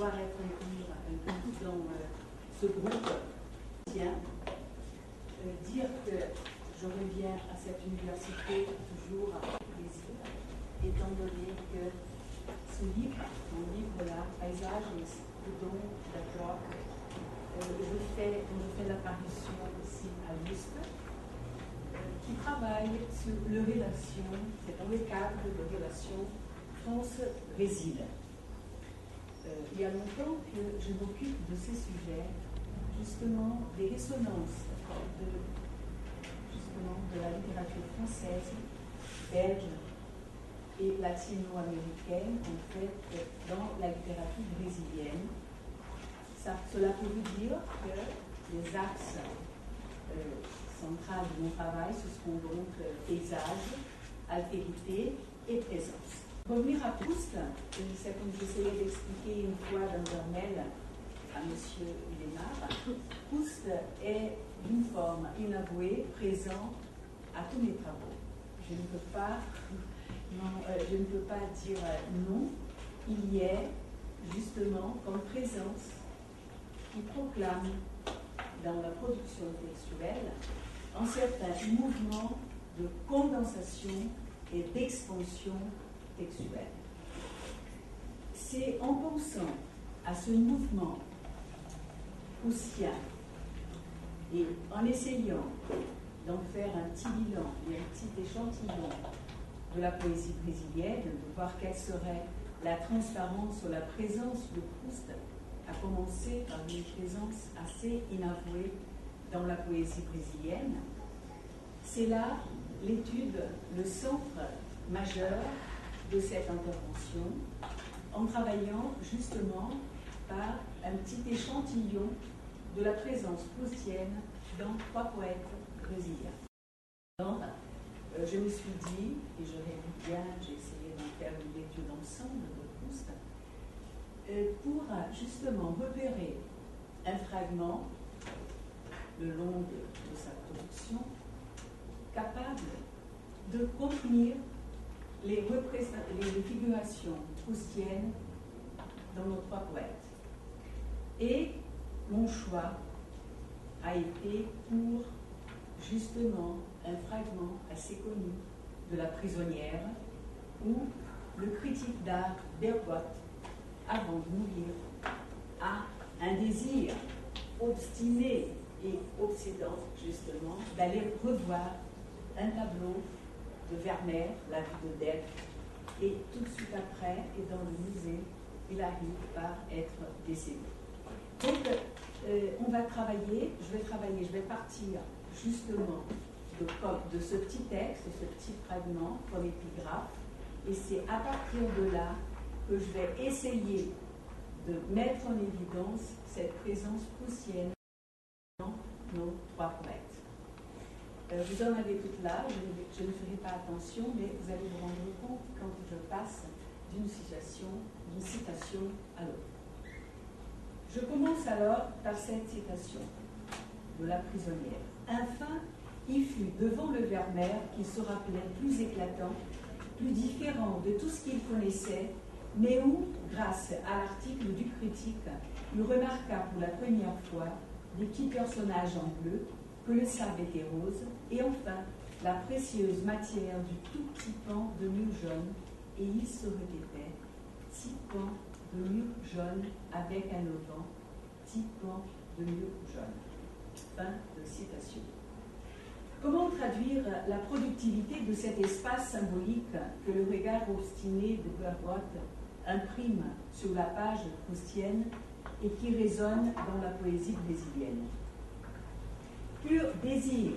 pouvoir être inclus dans ce groupe. Tiens, dire que je reviens à cette université toujours avec plaisir, étant donné que ce livre, mon livre-là, Paysages Don d'Atroc, je fais l'apparition ici à l'USP, qui travaille sur les relations, c'est dans le cadre de relations France-Brésil. Il y a longtemps que je m'occupe de ces sujets, justement des résonances de la littérature française, belge et latino-américaine, en fait, dans la littérature brésilienne. Cela peut dire que les axes centrales de mon travail, ce seront donc paysage, altérité et présence. Revenir à Proust, c'est comme j'essayais d'expliquer une fois dans un mail à M. Lénard, Proust est d'une forme inavouée, présent à tous mes travaux. Je ne peux pas dire non, il y est justement comme présence qui proclame dans la production textuelle un certain mouvement de condensation et d'expansion textuelle. C'est en pensant à ce mouvement proustien et en essayant d'en faire un petit bilan et un petit échantillon de la poésie brésilienne, de voir quelle serait la transparence ou la présence de Proust, à commencer par une présence assez inavouée dans la poésie brésilienne. C'est là l'étude, le centre majeur de cette intervention, en travaillant justement par un petit échantillon de la présence proustienne dans 3 poètes brésiliens. Alors, je me suis dit, et je rêve bien, j'ai essayé d'en faire une lecture d'ensemble de Proust, pour justement repérer un fragment le long de sa production capable de contenir les figurations proustiennes dans nos 3 poètes. Et mon choix a été pour justement un fragment assez connu de La prisonnière, où le critique d'art Bergotte, avant de mourir, a un désir obstiné et obsédant, justement, d'aller revoir un tableau de Vermeer, La vie d'Odette, et tout de suite après, et dans le musée, il arrive par être décédé. Donc, on va travailler, je vais partir justement de ce petit texte, ce petit fragment comme épigraphe, et c'est à partir de là que je vais essayer de mettre en évidence cette présence proustienne dans nos 3 poètes. Vous en avez toutes là, je ne ferai pas attention, mais vous allez vous rendre compte quand je passe d'une citation à l'autre. Je commence alors par cette citation de La prisonnière. Enfin, il fut devant le Vermeer qu'il se rappelait plus éclatant, plus différent de tout ce qu'il connaissait, mais où, grâce à l'article du critique, il remarqua pour la première fois des petits personnages en bleu, que le sable était rose, et enfin la précieuse matière du tout petit pan de mur jaune, et il se répétait, 6 pans de mur jaune avec un auvent, 6 pans de mur jaune. Fin de citation. Comment traduire la productivité de cet espace symbolique que le regard obstiné de Bergotte imprime sur la page proustienne et qui résonne dans la poésie brésilienne? Pur désir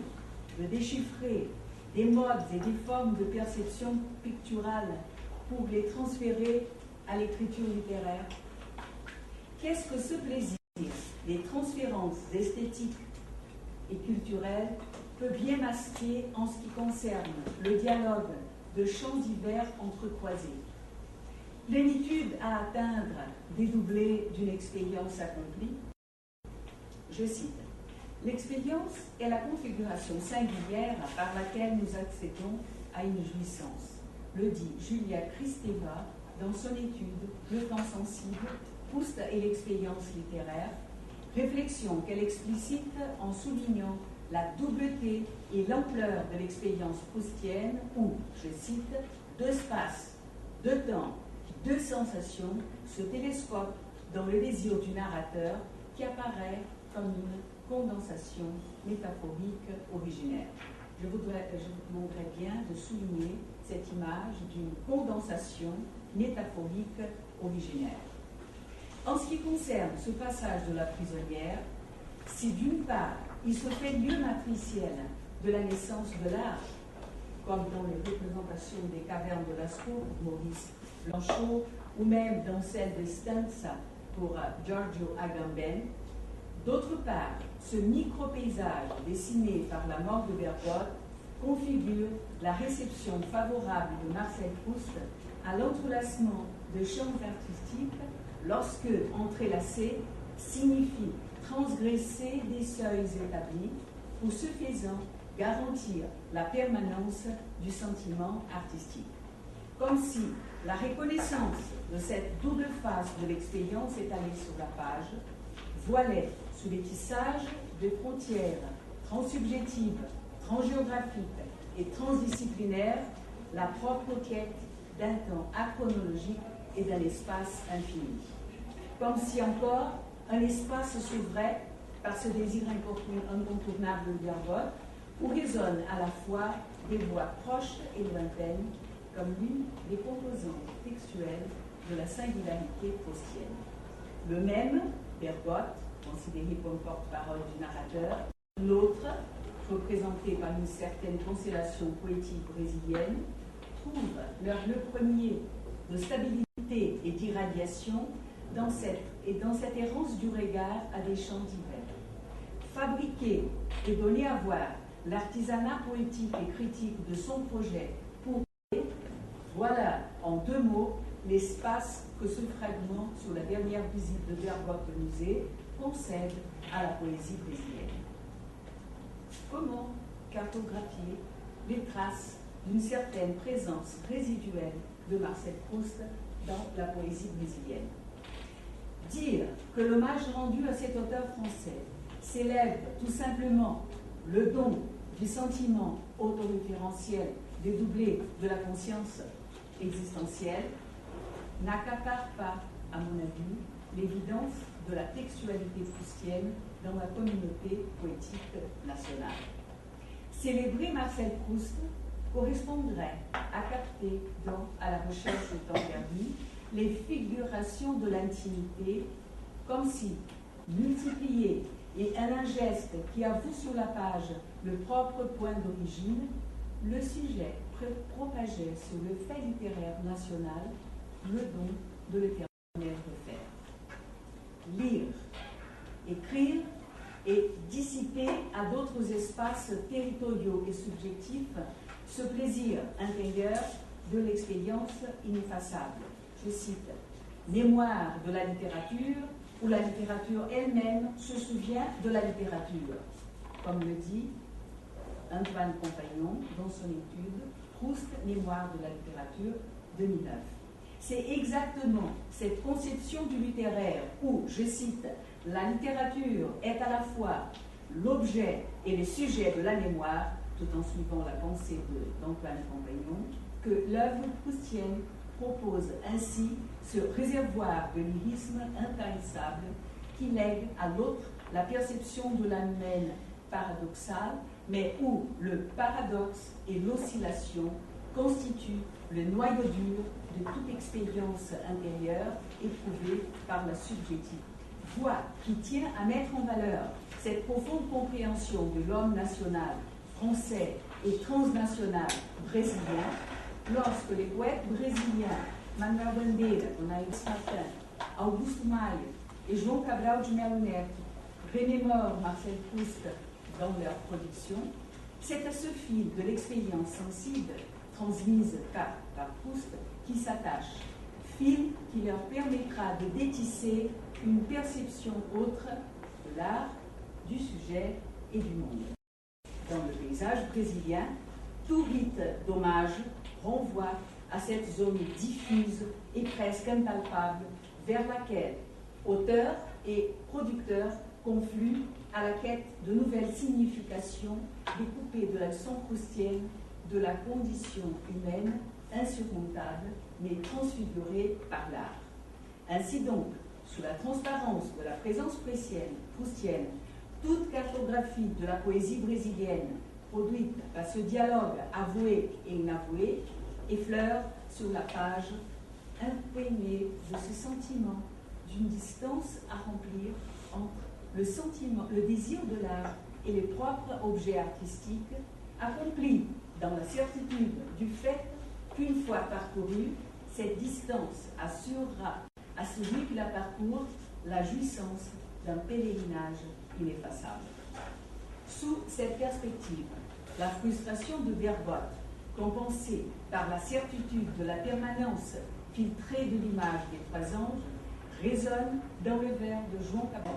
de déchiffrer des modes et des formes de perception picturale pour les transférer à l'écriture littéraire. Qu'est-ce que ce plaisir des transférences esthétiques et culturelles peut bien masquer en ce qui concerne le dialogue de champs divers entrecroisés? Plénitude à atteindre, dédoublée d'une expérience accomplie. Je cite. L'expérience est la configuration singulière par laquelle nous accédons à une jouissance, le dit Julia Kristeva dans son étude Le temps sensible, Proust et l'expérience littéraire, réflexion qu'elle explicite en soulignant la doubleté et l'ampleur de l'expérience proustienne où, je cite, deux espaces, deux temps, deux sensations se télescopent dans le désir du narrateur qui apparaît comme une condensation métaphorique originaire. Je vous demanderais bien de souligner cette image d'une condensation métaphorique originaire. En ce qui concerne ce passage de la prisonnière, si d'une part il se fait lieu matriciel de la naissance de l'art, comme dans les représentations des cavernes de Lascaux pour Maurice Blanchot, ou même dans celle de Stanza pour Giorgio Agamben, d'autre part, ce micro-paysage dessiné par la mort de Bergotte configure la réception favorable de Marcel Proust à l'entrelacement de champs artistiques lorsque entrelacer signifie transgresser des seuils établis ou ce faisant garantir la permanence du sentiment artistique. Comme si la reconnaissance de cette double face de l'expérience étalée sur la page voilait sous les tissages de frontières transsubjectives, transgéographiques et transdisciplinaires la propre quête d'un temps achronologique et d'un espace infini. Comme si encore un espace s'ouvrait par ce désir incontournable de Bergotte, où résonnent à la fois des voix proches et lointaines, comme l'une des composantes textuelles de la singularité proustienne. Le même, Bergotte, considéré comme porte-parole du narrateur, l'autre, représenté par une certaine constellation poétique brésilienne, trouvent leur lieu premier de stabilité et d'irradiation dans cette errance du regard à des champs divers. Fabriquer et donner à voir l'artisanat poétique et critique de son projet pour voilà, en deux mots, l'espace que ce fragment sur la dernière visite de Bergotte au musée concède à la poésie brésilienne. Comment cartographier les traces d'une certaine présence résiduelle de Marcel Proust dans la poésie brésilienne? Dire que l'hommage rendu à cet auteur français célèbre tout simplement le don du sentiment autoréférentiel dédoublé de la conscience existentielle n'accapare pas, à mon avis, l'évidence de la textualité proustienne dans la communauté poétique nationale. Célébrer Marcel Proust correspondrait à capter dans À la recherche du temps perdu les figurations de l'intimité, comme si multiplier et un geste qui avoue sur la page le propre point d'origine, le sujet propageait sur le fait littéraire national le don de l'éternel refaire. Lire, écrire et dissiper à d'autres espaces territoriaux et subjectifs ce plaisir intérieur de l'expérience ineffaçable. Je cite, « Mémoire de la littérature où la littérature elle-même se souvient de la littérature », comme le dit Antoine Compagnon dans son étude Proust, Mémoire de la littérature 2009. C'est exactement cette conception du littéraire où, je cite, « la littérature est à la fois l'objet et le sujet de la mémoire », tout en suivant la pensée d'Antoine Compagnon, que l'œuvre proustienne propose ainsi ce réservoir de lyrisme intarissable qui lègue à l'autre la perception de l'âme humaine paradoxale, mais où le paradoxe et l'oscillation constituent le noyau dur de toute expérience intérieure éprouvée par la subjectivité. Voie qui tient à mettre en valeur cette profonde compréhension de l'homme national, français et transnational brésilien, lorsque les poètes brésiliens Manuel Bandeira, qu'on a eu ce matin, Augusto Maia et João Cabral de Melo Neto remémorent Marcel Proust dans leur production, c'est à ce fil de l'expérience sensible transmise par Proust qui s'attache, fil qui leur permettra de détisser une perception autre de l'art, du sujet et du monde. Dans le paysage brésilien, tout rite d'hommage renvoie à cette zone diffuse et presque impalpable vers laquelle Auteurs et producteurs confluent à la quête de nouvelles significations découpées de la leçon proustienne de la condition humaine insurmontable mais transfigurée par l'art. Ainsi donc, sous la transparence de la présence proustienne, toute cartographie de la poésie brésilienne produite par ce dialogue avoué et inavoué effleure sur la page imprégnée de ce sentiment d'une distance à remplir entre le désir de l'art et les propres objets artistiques, accomplis dans la certitude du fait qu'une fois parcourue, cette distance assurera à celui qui la parcourt la jouissance d'un pèlerinage ineffaçable. Sous cette perspective, la frustration de Bergotte, compensée par la certitude de la permanence filtrée de l'image des trois anges, résonne dans le vers de João Cabral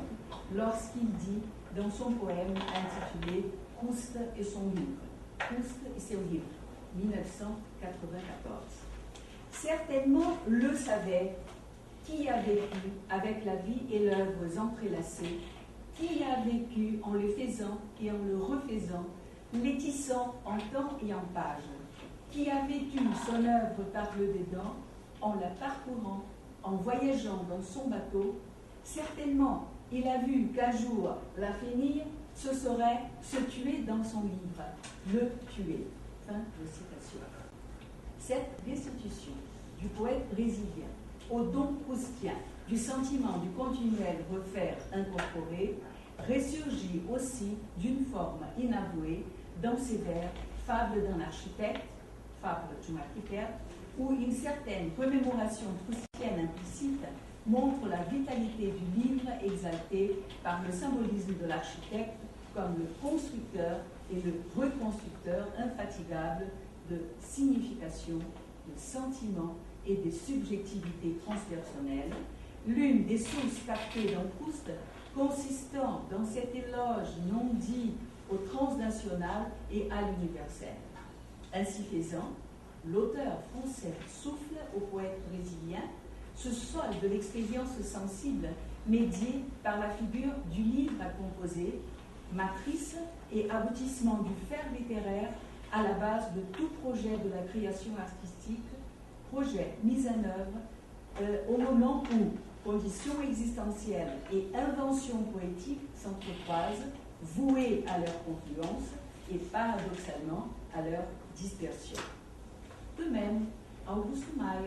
lorsqu'il dit dans son poème intitulé Proust et son livre, Proust et ses livres, 1994. Certainement le savait qui a vécu avec la vie et l'œuvre entrelacées, qui a vécu en le faisant et en le refaisant, les tissant en temps et en page, qui a vécu son œuvre par le dedans, en la parcourant, en voyageant dans son bateau. Certainement, il a vu qu'un jour, la finir, ce serait se tuer dans son livre, le tuer. Fin de citation. Cette restitution du poète brésilien au don proustien du sentiment du continuel refaire incorporé ressurgit aussi d'une forme inavouée dans ses vers Fable d'un architecte, Fable d'un architecte, où une certaine commémoration proustienne implicite montre la vitalité du livre exalté par le symbolisme de l'architecte comme le constructeur et le reconstructeur infatigable de signification, de sentiments et des subjectivités transpersonnelles, l'une des sources captées dans Proust consistant dans cet éloge non dit au transnational et à l'universel. Ainsi faisant, l'auteur français souffle au poète brésilien ce sol de l'expérience sensible médiée par la figure du livre à composer, matrice et aboutissement du faire littéraire à la base de tout projet de la création artistique, projet mis en œuvre au moment où conditions existentielles et inventions poétiques s'entrecroisent, vouées à leur confluence et paradoxalement à leur dispersion. De même, Augusto Maia,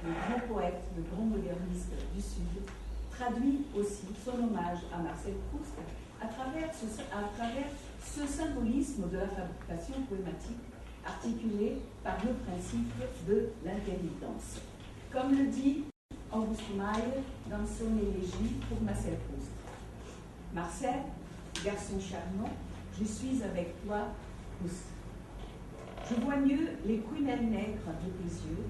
le grand poète, le grand moderniste du Sud, traduit aussi son hommage à Marcel Proust à travers ce symbolisme de la fabrication poématique articulé par le principe de l'intermittence. Comme le dit Augusto Maia dans son élégie pour Marcel Proust. Marcel, garçon charmant, je suis avec toi, Proust. Je vois mieux les prunelles nègres de tes yeux,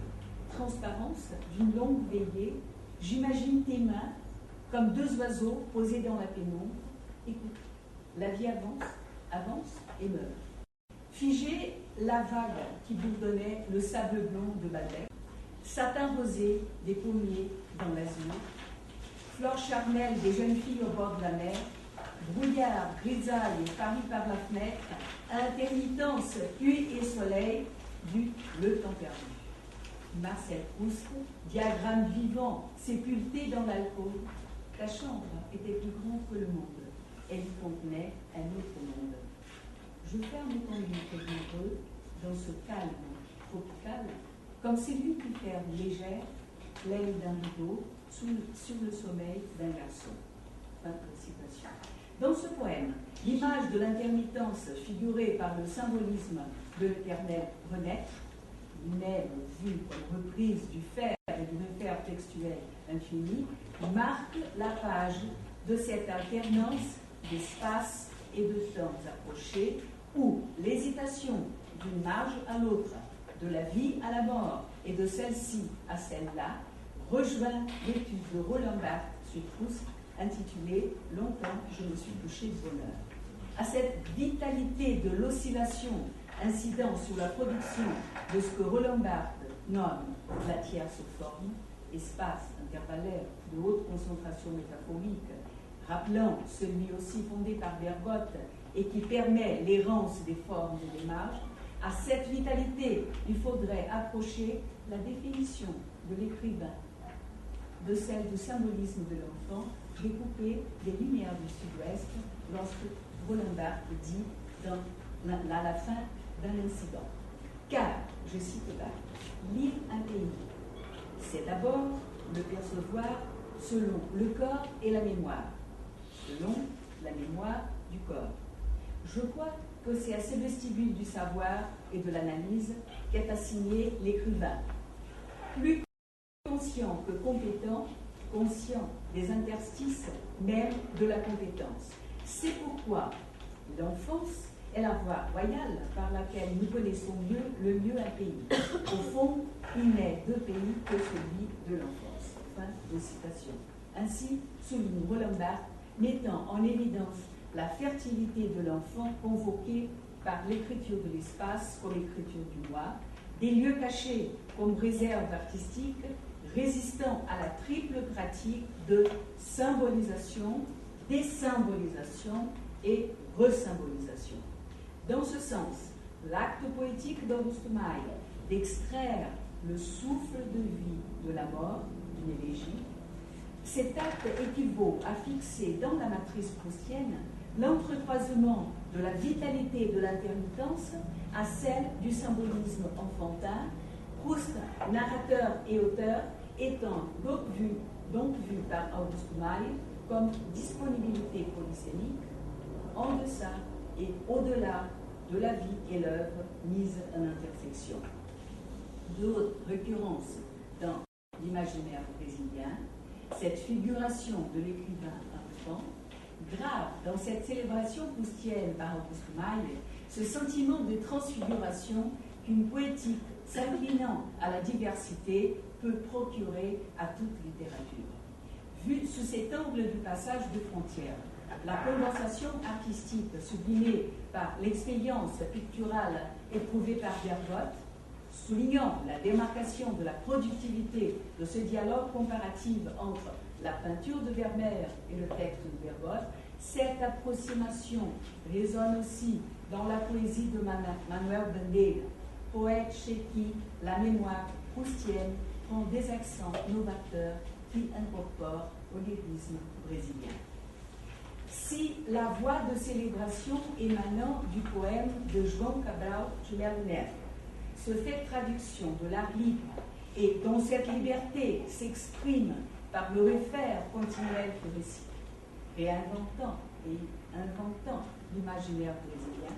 transparence d'une longue veillée, j'imagine tes mains comme deux oiseaux posés dans la pénombre. Écoute, la vie avance et meurt. Figée la vague qui bourdonnait le sable blanc de Balbec, satin rosé des pommiers dans l'azur, fleurs charnelles des jeunes filles au bord de la mer, brouillard, grisaille pari par la fenêtre, intermittence, pluie et soleil, du le temps perdu. Marcel Proust, diagramme vivant, sépulté dans l'alcôve, ta chambre était plus grande que le monde. Elle contenait un autre monde. Je ferme ton livre heureux dans ce calme tropical, comme celui qui ferme légère l'aile d'un rideau sur le sommeil d'un garçon. Fin de citation. Dans ce poème, l'image de l'intermittence figurée par le symbolisme de l'éternel renaître, même vue comme reprise du faire et du refaire textuel infini, marque la page de cette alternance d'espace et de temps approchés où l'hésitation d'une marge à l'autre, de la vie à la mort et de celle-ci à celle-là, rejoint l'étude de Roland Barthes sur Proust intitulée « Longtemps je me suis couché de bonheur ». À cette vitalité de l'oscillation incident sur la production de ce que Roland Barthes nomme la tierce forme, espace intervallaire de haute concentration métaphorique, rappelant celui aussi fondé par Bergotte et qui permet l'errance des formes et des marges, à cette vitalité, il faudrait approcher la définition de l'écrivain, de celle du symbolisme de l'enfant, découpé des lumières du sud-ouest, lorsque Roland Barthes dit à la fin d'un incident. Car, je cite Barthes, lire un pays, c'est d'abord le percevoir selon le corps et la mémoire, selon la mémoire du corps. Je crois que c'est à ce vestibule du savoir et de l'analyse qu'est assigné l'écrivain. Plus conscient que compétent, conscient des interstices même de la compétence. C'est pourquoi l'enfance est la voie royale par laquelle nous connaissons le mieux un pays. Au fond, il n'est de pays que celui de l'enfance. Fin de citation. Ainsi souligne Roland Barthes, mettant en évidence la fertilité de l'enfant convoquée par l'écriture de l'espace comme l'écriture du moi, des lieux cachés comme réserve artistique, résistant à la triple pratique de symbolisation, désymbolisation et resymbolisation. Dans ce sens, l'acte poétique d'Auguste Maille d'extraire le souffle de vie de la mort, une élégie, cet acte équivaut à fixer dans la matrice proustienne l'entrecroisement de la vitalité de l'intermittence à celle du symbolisme enfantin, Proust, narrateur et auteur, étant donc vu par Auguste Maille comme disponibilité polysémique en deçà et au-delà de la vie et l'œuvre mise en intersection. D'autres récurrences dans l'imaginaire brésilien, cette figuration de l'écrivain enfant, grave dans cette célébration proustienne par Auguste Maille, ce sentiment de transfiguration qu'une poétique s'inclinant à la diversité peut procurer à toute littérature. Vu sous cet angle du passage de frontières, la condensation artistique sublimée par l'expérience picturale éprouvée par Bergotte, soulignant la démarcation de la productivité de ce dialogue comparatif entre la peinture de Vermeer et le texte de Bergotte, cette approximation résonne aussi dans la poésie de Manuel Bandeira, poète chez qui la mémoire proustienne prend des accents novateurs qui incorporent au lyrisme brésilien. Si la voix de célébration émanant du poème de João Cabral de Lerner se fait traduction de l'art libre et dont cette liberté s'exprime par le réfère continuel du récit, réinventant et inventant l'imaginaire brésilien,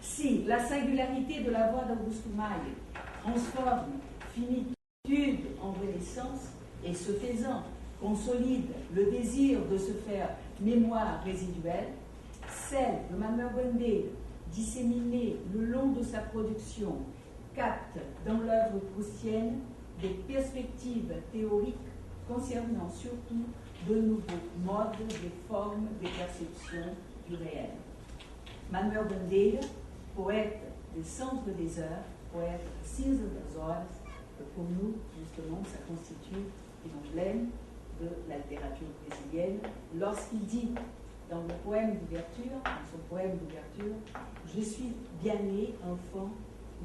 si la singularité de la voix d'Auguste Maille transforme finitude en renaissance et ce faisant consolide le désir de se faire mémoire résiduelle, celle de Manuel Bandeira, disséminée le long de sa production, capte dans l'œuvre proustienne des perspectives théoriques concernant surtout de nouveaux modes, des formes, des perceptions du réel. Manuel Bandeira, poète des centres des heures, poète cinza das horas, pour nous, justement, ça constitue une emblème de la littérature brésilienne, lorsqu'il dit dans le poème d'ouverture, dans son poème d'ouverture, « Je suis bien né, enfant,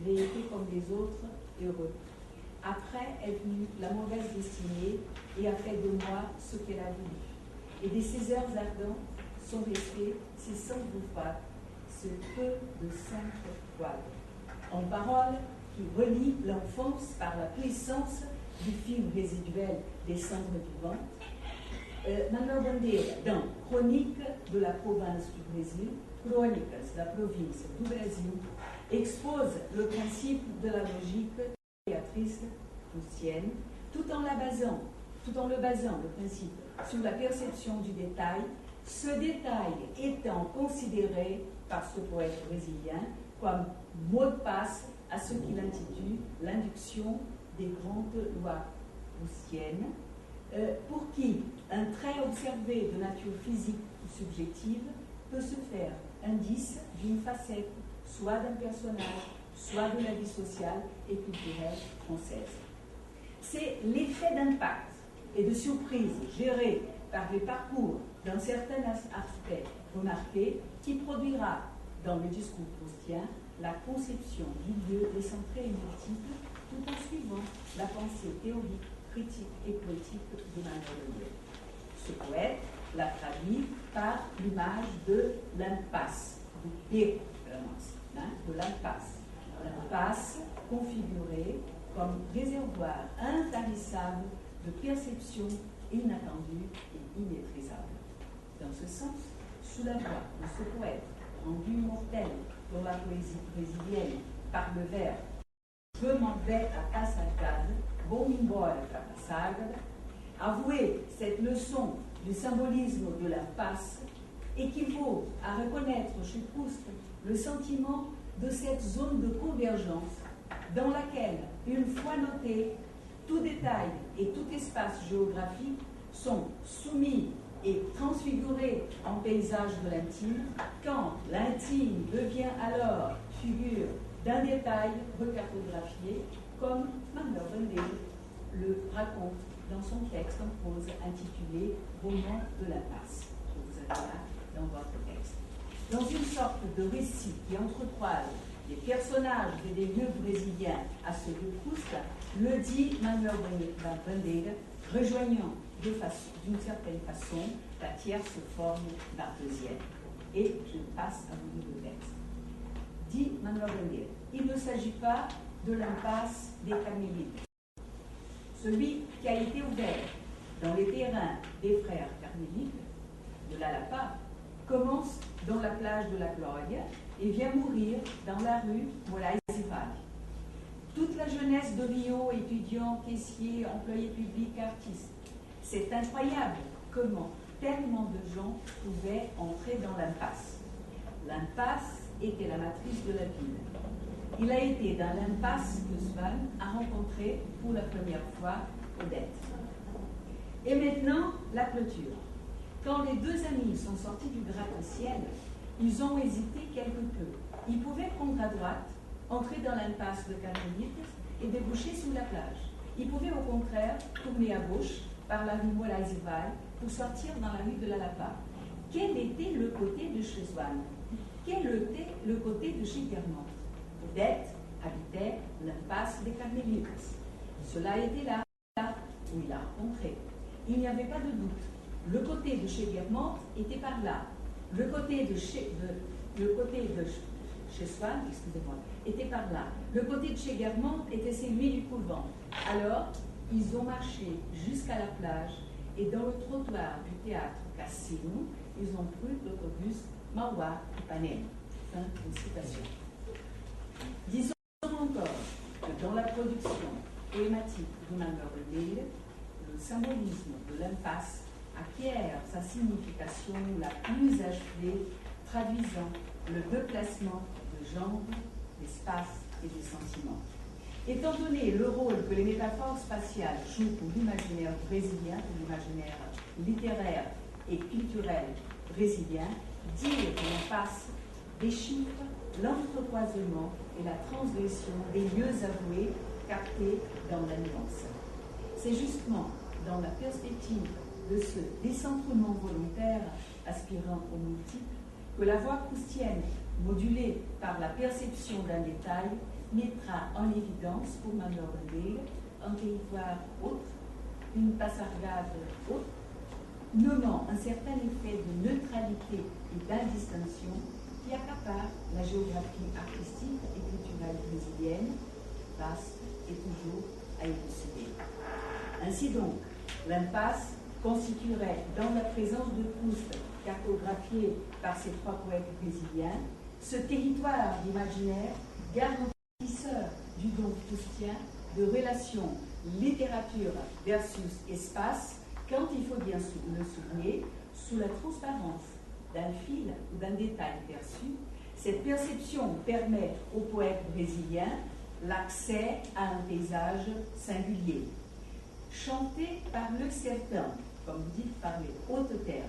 j'ai été comme les autres, heureux. Après est venue la mauvaise destinée et a fait de moi ce qu'elle a voulu. Et de ces heures ardentes sont restés ces cendres froides, ce peu de sainte voile. » En paroles qui relient l'enfance par la puissance du film résiduel des cendres vivantes, Manuel Bandeira, dans Chronique de la province du Brésil, Crônicas da província do Brasil, expose le principe de la logique créatrice proustienne, tout en le basant, le principe, sur la perception du détail, ce détail étant considéré par ce poète brésilien comme mot de passe à ce qu'il intitule l'induction des grandes lois proustiennes, pour qui un trait observé de nature physique ou subjective peut se faire indice d'une facette, soit d'un personnage, soit de la vie sociale et culturelle française. c'est l'effet d'impact et de surprise géré par les parcours d'un certain aspect remarqué qui produira dans le discours proustien la conception du lieu décentré et multiple tout en suivant la pensée théorique, critique et poétique de Manuel. Ce poète l'a traduit par l'image de l'impasse, de l'impasse. L'impasse configurée comme réservoir intarissable de perceptions inattendues et immaîtrisables. Dans ce sens, sous la voix de ce poète rendu mortel pour la poésie brésilienne par le vers « Je m'en vais à Passagade, vou embora pra Passagada », avouer cette leçon du symbolisme de l'impasse équivaut à reconnaître chez Proust le sentiment de cette zone de convergence dans laquelle, une fois noté, tout détail et tout espace géographique sont soumis et transfigurés en paysage de l'intime, quand l'intime devient alors figure d'un détail recartographié, comme Manuel Bandeira le raconte dans son texte en prose intitulé « Roman de l'impasse » que vous avez là dans votre texte. Dans une sorte de récit qui entrecroise les personnages et des lieux brésiliens à ceux de Proust, le dit Manuel Bandeira, rejoignant d'une certaine façon la tierce forme barthésienne. Et je passe à vous lire le texte. Dit Manuel Bandeira, il ne s'agit pas de l'impasse des Carmélites. Celui qui a été ouvert dans les terrains des frères carmélites de l'Alapa commence dans la plage de la Gloria et vient mourir dans la rue Moraes e Vale. Toute la jeunesse de Rio, étudiants, caissiers, employés publics, artistes. C'est incroyable comment tellement de gens pouvaient entrer dans l'impasse. L'impasse était la matrice de la ville. Il a été dans l'impasse que Swann a rencontré pour la première fois Odette. Et maintenant, la clôture. Quand les deux amis sont sortis du gratte-ciel, ils ont hésité quelque peu. Ils pouvaient prendre à droite, entrer dans l'impasse de Carmélites et déboucher sous la plage. Ils pouvaient au contraire tourner à gauche par la rue Moraes e Vale pour sortir dans la rue de l'Alapa. Quel était le côté de chez Swann? Quel était le côté de chez Guermantes? Odette habitait l'impasse des Carmélites. Cela était là où il l'a rencontré. Il n'y avait pas de doute. Le côté de chez Guermantes était par là. Le côté de chez Swann, excusez-moi, était par là. Le côté de chez Guermantes était celui du couvent. Alors, ils ont marché jusqu'à la plage et dans le trottoir du théâtre Cassino, ils ont pris l'autobus Mauá-Ipanema. Fin de citation. Disons encore que dans la production poématique de Manuel Bandeira, le symbolisme de l'impasse acquiert sa signification la plus achevée, traduisant le déplacement de genre, d'espace et de sentiments. Étant donné le rôle que les métaphores spatiales jouent pour l'imaginaire brésilien, pour l'imaginaire littéraire et culturel brésilien, dire que l'impasse déchiffre l'entrecroisement et la transgression des lieux avoués captés dans la nuance. C'est justement dans la perspective de ce décentrement volontaire aspirant au multiple que la voix proustienne, modulée par la perception d'un détail, mettra en évidence pour Manuel Bandeira un territoire autre, une passargade autre, nommant un certain effet de neutralité et d'indistinction qui accapare la géographie artistique et culturelle brésilienne, vaste et toujours à élucider. Ainsi donc, l'impasse constituerait, dans la présence de Proust, cartographié par ces trois poètes brésiliens, ce territoire d'imaginaire garantisseur du don proustien de relations littérature versus espace, quand il faut bien le souligner, sous la transparence d'un fil ou d'un détail perçu. Cette perception permet aux poètes brésiliens l'accès à un paysage singulier, chanté par le certain, comme vous dites, par les hautes terres,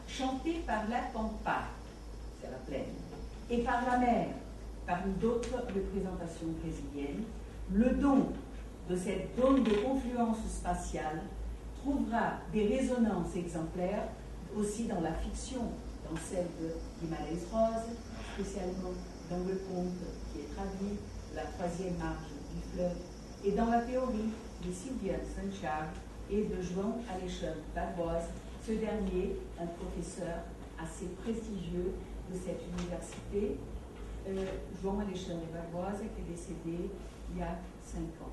chanté par la pampa, c'est la plaine, et par la mer, parmi d'autres représentations brésiliennes, le don de cette zone de confluence spatiale trouvera des résonances exemplaires aussi dans la fiction, dans celle de Guimarães Rosa, spécialement dans le conte qui est traduit, La troisième marge du fleuve, et dans la théorie de Sylviane Santiago et de João Alexandre Barbosa, ce dernier, un professeur assez prestigieux de cette université, João Alexandre Barbosa, qui est décédé il y a 5 ans.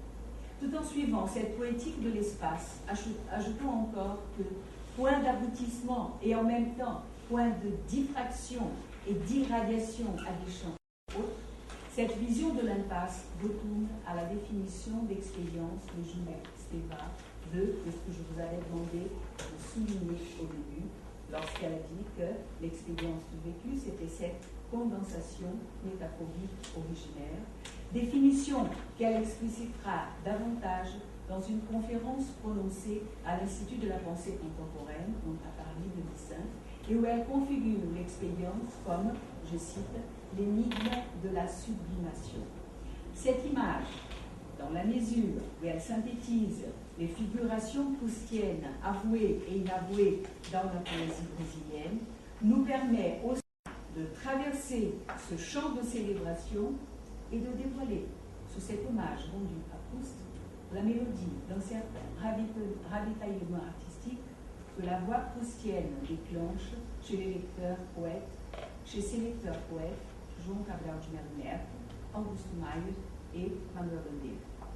Tout en suivant cette poétique de l'espace, ajoutons encore que point d'aboutissement et en même temps point de diffraction et d'irradiation à des champs autres, cette vision de l'impasse retourne à la définition d'expérience de Juliette Steva de ce que je vous avais demandé de souligner au début, lorsqu'elle a dit que l'expérience du vécu, c'était cette condensation métaphorique originaire, définition qu'elle explicitera davantage dans une conférence prononcée à l'Institut de la pensée contemporaine, dont a parlé de Vicente, et où elle configure l'expérience comme, je cite, l'énigme de la sublimation. Cette image, dans la mesure où elle synthétise les figurations proustiennes avouées et inavouées dans la poésie brésilienne, nous permet aussi de traverser ce champ de célébration et de dévoiler, sous cet hommage rendu à Proust, la mélodie d'un certain ravitaillement artistique que la voix proustienne déclenche chez les lecteurs poètes, chez ses lecteurs poètes, João Cabral de Melo Neto, Augusto Mayer et Manuel Bandeira.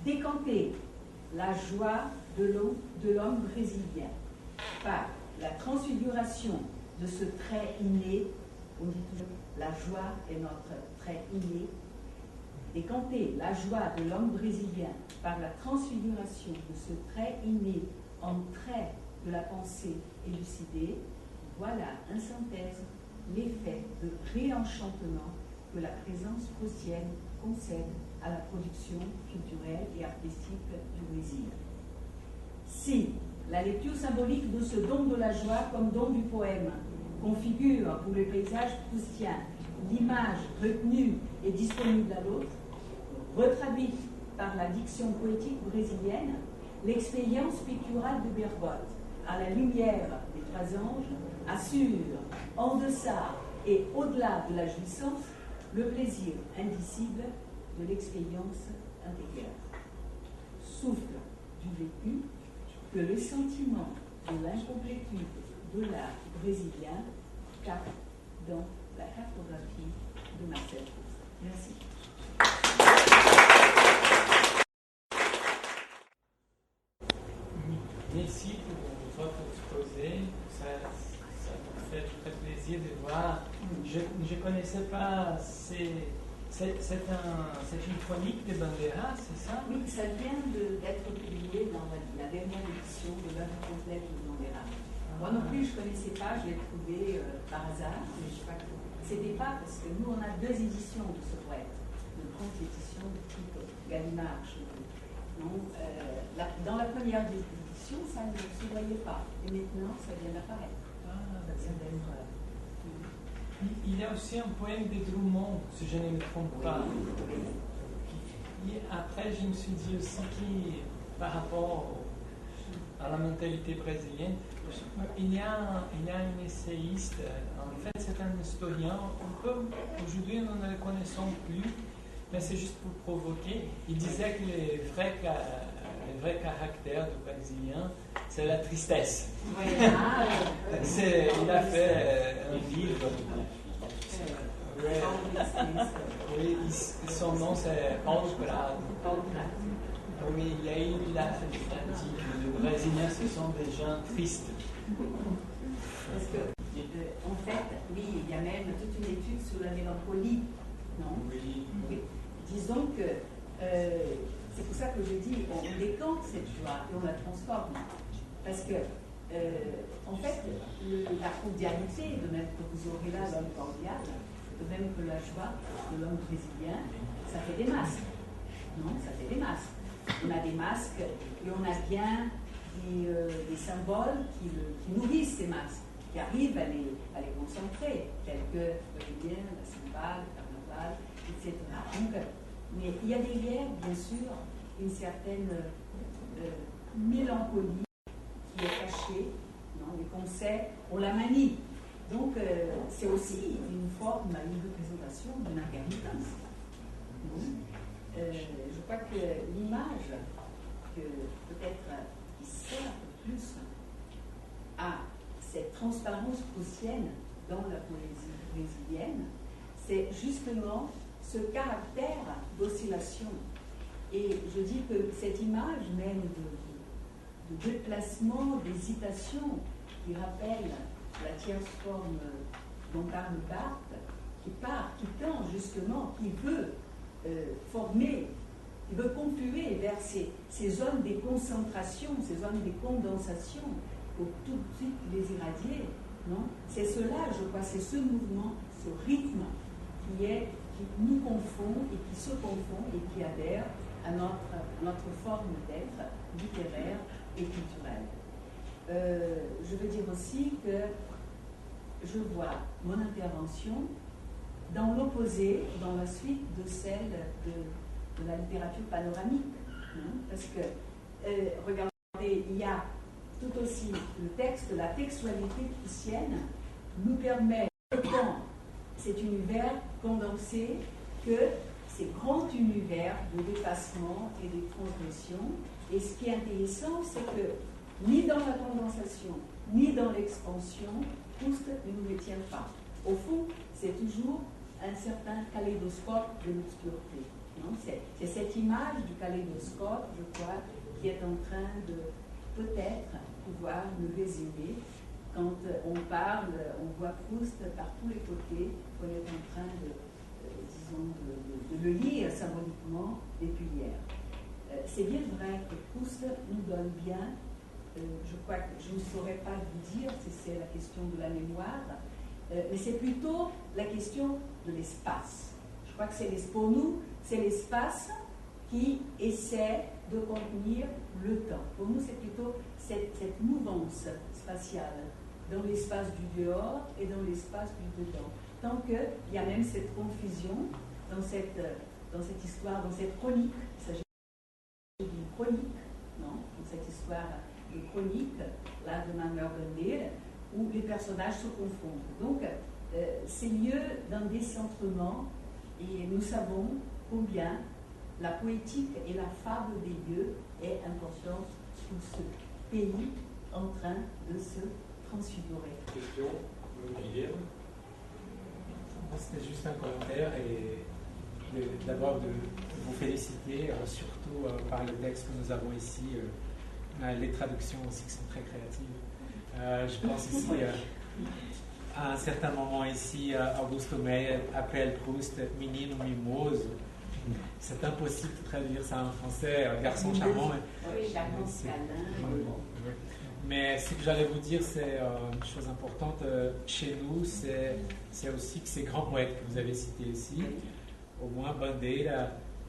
Décanter la joie de l'homme brésilien par la transfiguration de ce trait inné, on dit toujours la joie est notre trait inné, décanter la joie de l'homme brésilien par la transfiguration de ce trait inné en trait de la pensée élucidée, voilà en synthèse l'effet de réenchantement que la présence proustienne concède à la production culturelle et artistique du Brésil. Si la lecture symbolique de ce don de la joie comme don du poème configure pour le paysage proustien l'image retenue et disponible à l'autre, retraduite par la diction poétique brésilienne, l'expérience picturale de Bergotte, à la lumière des trois anges, assure, en deçà et au-delà de la jouissance, le plaisir indicible de l'expérience intérieure. Souffle du vécu que le sentiment de l'incomplétude de l'art brésilien capte dans la cartographie de Marcel Proust. Merci. Merci pour votre exposé. Ça me fait très plaisir de voir. Je ne connaissais pas. C'est une chronique de Bandeira, c'est ça? Oui, ça vient d'être publié dans la dernière édition de l'œuvre complète de Bandeira. Moi non plus, je ne connaissais pas, je l'ai trouvé par hasard, mais je crois que c'était pas parce que nous, on a 2 éditions de ce poète, de grandes éditions de type Gallimard. Dans la première édition, ça ne se voyait pas, et maintenant, ça vient d'apparaître. Il y a aussi un poème de Drummond, si je ne me trompe pas. Et après, je me suis dit aussi que, par rapport à la mentalité brésilienne, il y a un essayiste, en fait, c'est un historien, aujourd'hui, nous ne le connaissons plus, mais c'est juste pour provoquer. Il disait que le vrai caractère du Brésilien, c'est la tristesse. Oui. Il a fait un livre. Oui, son nom c'est Paulo Prado. Oui, il a dit que les Brésiliens, ce sont des gens tristes. Parce que, en fait, oui, il y a même toute une étude sur la mélancolie, non? Oui. Disons que c'est pour ça que je dis, on décante cette joie et on la transforme. Parce que, en fait, la cordialité, de même que vous aurez là l'homme cordial, de même que la joie de l'homme brésilien, ça fait des masques. Non, ça fait des masques. On a des masques et on a bien des symboles qui nourrissent ces masques, qui arrivent à les concentrer, tels que le lien, la cymbale, le carnaval, etc. Donc, Mais il y a derrière, bien sûr, une certaine mélancolie qui est cachée, non, et qu'on sait, on la manie. Donc, c'est aussi une forme, une représentation d'une intermittence. Je crois que l'image que peut-être qui sert plus à cette transparence proustienne dans la poésie brésilienne, c'est justement ce caractère d'oscillation. Et je dis que cette image même de déplacement, d'hésitation, qui rappelle la tierce forme dont parle Barthes, qui tend justement, qui veut former, qui veut confluer vers ces zones des concentrations, ces zones des condensations, pour tout de suite les irradier. Non, c'est cela, je crois, c'est ce mouvement, ce rythme qui nous confond et qui se confond et qui adhère à notre forme d'être littéraire et culturelle. Je veux dire aussi que je vois mon intervention dans l'opposé, dans la suite de celle de la littérature panoramique. Hein, parce que, regardez, il y a tout aussi le texte, la textualité proustienne nous permet, dans cet univers condensé, que ces grands univers de dépassement et de transgression. Et ce qui est intéressant, c'est que ni dans la condensation, ni dans l'expansion, Proust ne nous retient pas. Au fond, c'est toujours un certain kaléidoscope de l'obscurité. C'est cette image du kaléidoscope, je crois, qui est en train de peut-être pouvoir nous résumer. Quand on parle, on voit Proust par tous les côtés, qu'on est en train de le lire symboliquement depuis hier. C'est bien vrai que Proust nous donne bien, je crois que je ne saurais pas vous dire si c'est la question de la mémoire, mais c'est plutôt la question de l'espace. Je crois que pour nous, c'est l'espace qui essaie de contenir le temps. Pour nous, c'est plutôt cette mouvance spatiale dans l'espace du dehors et dans l'espace du dedans. Tant qu'il y a même cette confusion dans cette histoire, dans cette chronique. Il s'agit d'une chronique, non, dans cette histoire de chronique, là, de Manuel Bandeira, où les personnages se confondent. Donc, c'est lieu d'un décentrement, et nous savons combien la poétique et la fable des lieux est importante pour ce pays en train de se transfigurer. Question, Guilherme? C'était juste un commentaire et d'abord de vous féliciter, surtout par le texte que nous avons ici, les traductions aussi qui sont très créatives. Je pense ici, à un certain moment ici, Augusto Meyer appelle Proust Menino Mimoso. C'est impossible de traduire ça en français, garçon charmant. Oui, charmant, câlin. Mais ce que j'allais vous dire, c'est une chose importante chez nous, c'est aussi que ces grands poètes que vous avez cités ici, au moins Bandeira,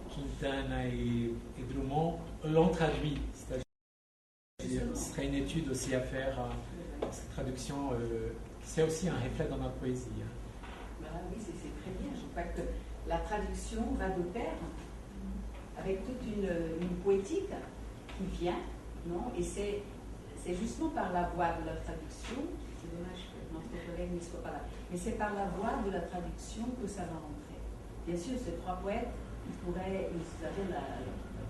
Quintana et Drummond, l'ont traduit. C'est-à-dire, ce serait une étude aussi à faire, cette traduction, c'est aussi un reflet dans notre poésie. Oui, c'est très bien. Je crois que la traduction va de pair avec toute une poétique qui vient, non? Et c'est justement par la voie de la traduction, c'est dommage que notre collègue ne soit pas là, mais c'est par la voie de la traduction que ça va rentrer. Bien sûr, ces trois poètes, ils avaient la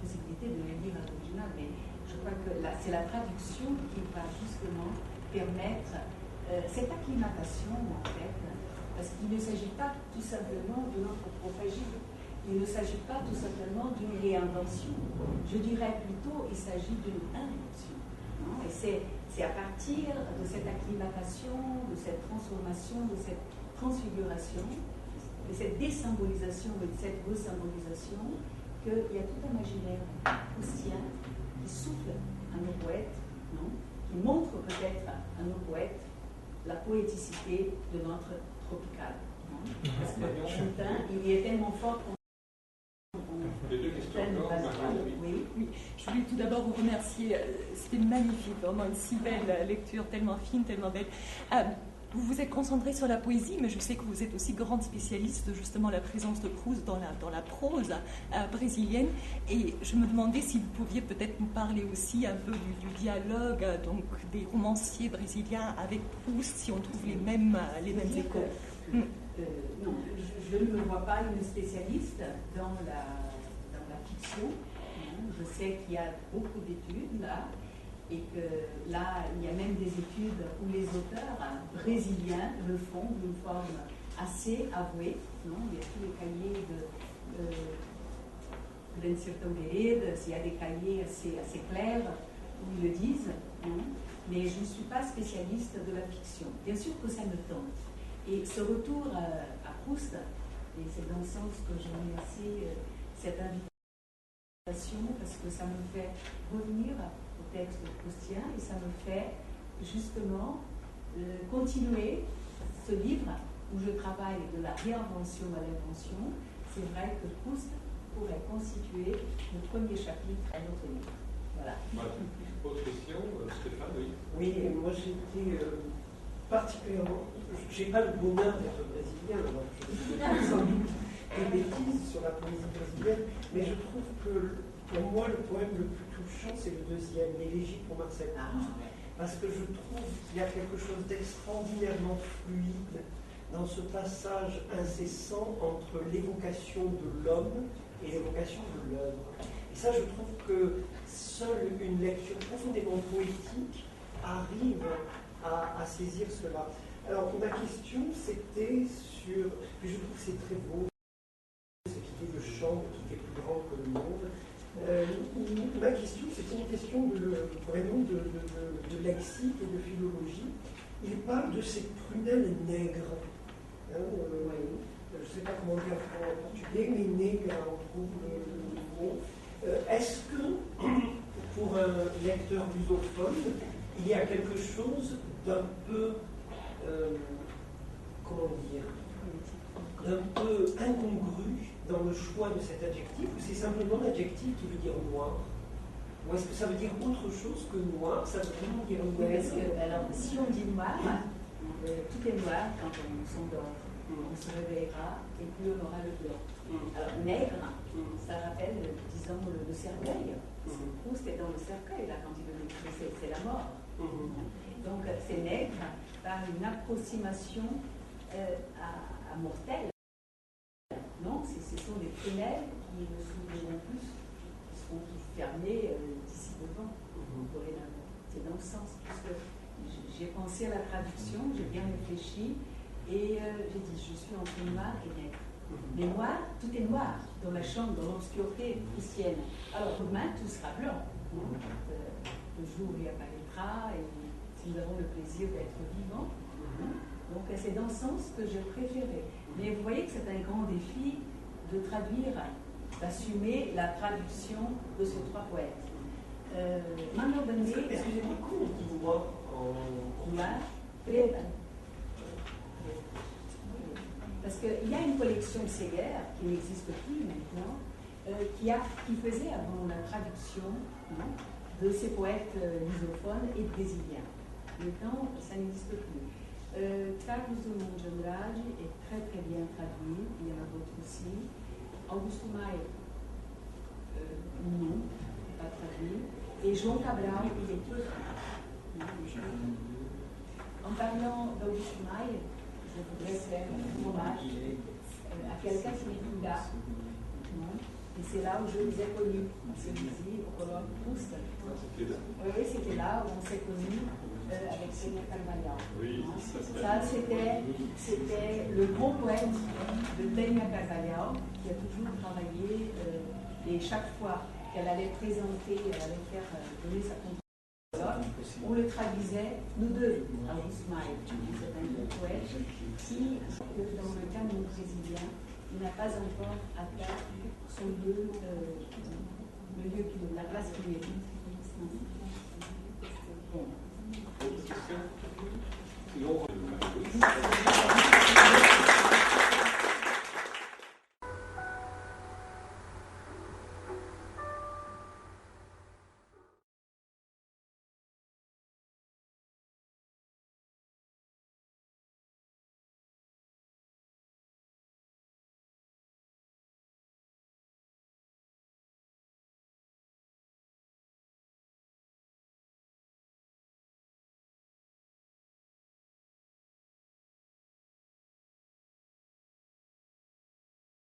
possibilité de les lire à l'original, mais je crois que c'est la traduction qui va justement permettre cette acclimatation, en fait, parce qu'il ne s'agit pas tout simplement de l'anthropophagie, il ne s'agit pas tout simplement d'une réinvention. Je dirais plutôt qu'il s'agit d'une invention. Non? Et c'est à partir de cette acclimatation, de cette transformation, de cette transfiguration, de cette désymbolisation et de cette resymbolisation, qu'il y a tout un imaginaire proustien qui souffle à nos poètes, non? Qui montre peut-être à nos poètes la poéticité de notre tropical. Parce que Chopin, il est tellement fort qu'on... Les deux questions encore, oui. Oui, je voulais tout d'abord vous remercier. C'était magnifique, vraiment une si belle lecture, tellement fine, tellement belle. vous vous êtes concentré sur la poésie, mais je sais que vous êtes aussi grande spécialiste de justement la présence de Proust dans la prose brésilienne. Et je me demandais si vous pouviez peut-être nous parler aussi un peu du dialogue donc des romanciers brésiliens avec Proust, si on trouve les mêmes échos. Non, je ne me vois pas une spécialiste dans la fiction. Je sais qu'il y a beaucoup d'études là. Et que là, il y a même des études où les auteurs brésiliens le font d'une forme assez avouée. Non, il y a tous les cahiers de Lencirton Guerreiro, il y a des cahiers assez clairs où ils le disent. Non, mais je ne suis pas spécialiste de la fiction. Bien sûr que ça me tente. Et ce retour à Proust, et c'est dans le sens que je remercie cette invitation, parce que ça me fait revenir au texte proustien et ça me fait justement continuer ce livre où je travaille de la réinvention à l'invention. C'est vrai que Proust pourrait constituer le premier chapitre à notre livre. Voilà. Autre question, Stéphane, oui. Oui, moi j'étais particulièrement. J'ai pas le bonheur d'être brésilien, alors je dis sans doute des bêtises sur la poésie brésilienne, mais je trouve que pour moi le poème le plus touchant c'est le deuxième, l'élégie pour Marcel Proust, parce que je trouve qu'il y a quelque chose d'extraordinairement fluide dans ce passage incessant entre l'évocation de l'homme et l'évocation de l'œuvre. Et ça, je trouve que seule une lecture profondément poétique arrive à saisir cela. Alors, ma question, c'était sur... Je trouve que c'est très beau, cette idée de chambre qui est plus grand que le monde. Ma question, c'était une question vraiment de lexique et de philologie. Il parle de ces prunelles nègres. Je ne sais pas comment dire en portugais, mais nègre, on trouve le mot. Est-ce que, pour un lecteur lusophone, il y a quelque chose d'un peu, comment dire, d'un peu incongru dans le choix de cet adjectif, ou c'est simplement l'adjectif qui veut dire noir? Ou est-ce que ça veut dire autre chose que noir? Ça veut vraiment dire noir? Parce que, alors, si on dit noir, tout est noir quand on s'endort. On se réveillera et puis on aura le blanc. Alors, nègre, ça rappelle, disons, le cercueil. Proust est dans le cercueil, là, quand il veut l'écrire, c'est la mort. Donc, c'est nègre par une approximation à mortelle. Non, ce sont des prunelles qui ne s'ouvriront plus, qui seront fermées d'ici devant, dorénavant. C'est dans le sens, puisque j'ai pensé à la traduction, j'ai bien réfléchi, et j'ai dit, je suis entre noir et nègre. Mais noir, tout est noir dans la chambre, dans l'obscurité proustienne. Alors demain, tout sera blanc. Le jour y apparaîtra, et si nous avons le plaisir d'être vivants. Donc c'est dans ce sens que je préférais. Mais vous voyez que c'est un grand défi de traduire, d'assumer la traduction de ces trois poètes. Manuel Bandeira, excusez-moi, comment on dit noir en noir, preta. Parce qu'il y a une collection Séguer qui n'existe plus maintenant, qui faisait avant la traduction de ces poètes lusophones et brésiliens. Maintenant, ça n'existe plus. Carlos Drummond de Andrade est très très bien traduit, il y en a d'autres aussi. Augusto Maia, non, pas traduit. Et João Cabral, il est peu traduit. En parlant d'Augusto Maia, je voudrais faire un hommage à quelqu'un qui est plus là. Et c'est là où je les ai connus. On s'est dit au colloque Proust. Oui, c'était là où on s'est connus avec Peña Carvalhal. Oui, ça c'était le grand poète de Peña Carvalhal qui a toujours travaillé et chaque fois qu'elle allait présenter, elle allait faire donner sa contribution. On le traduisait, nous deux, à Ousmaï. C'est un grand poète qui, dans le canon brésilien, il n'a pas encore atteint son lieu, la place qu'il mérite.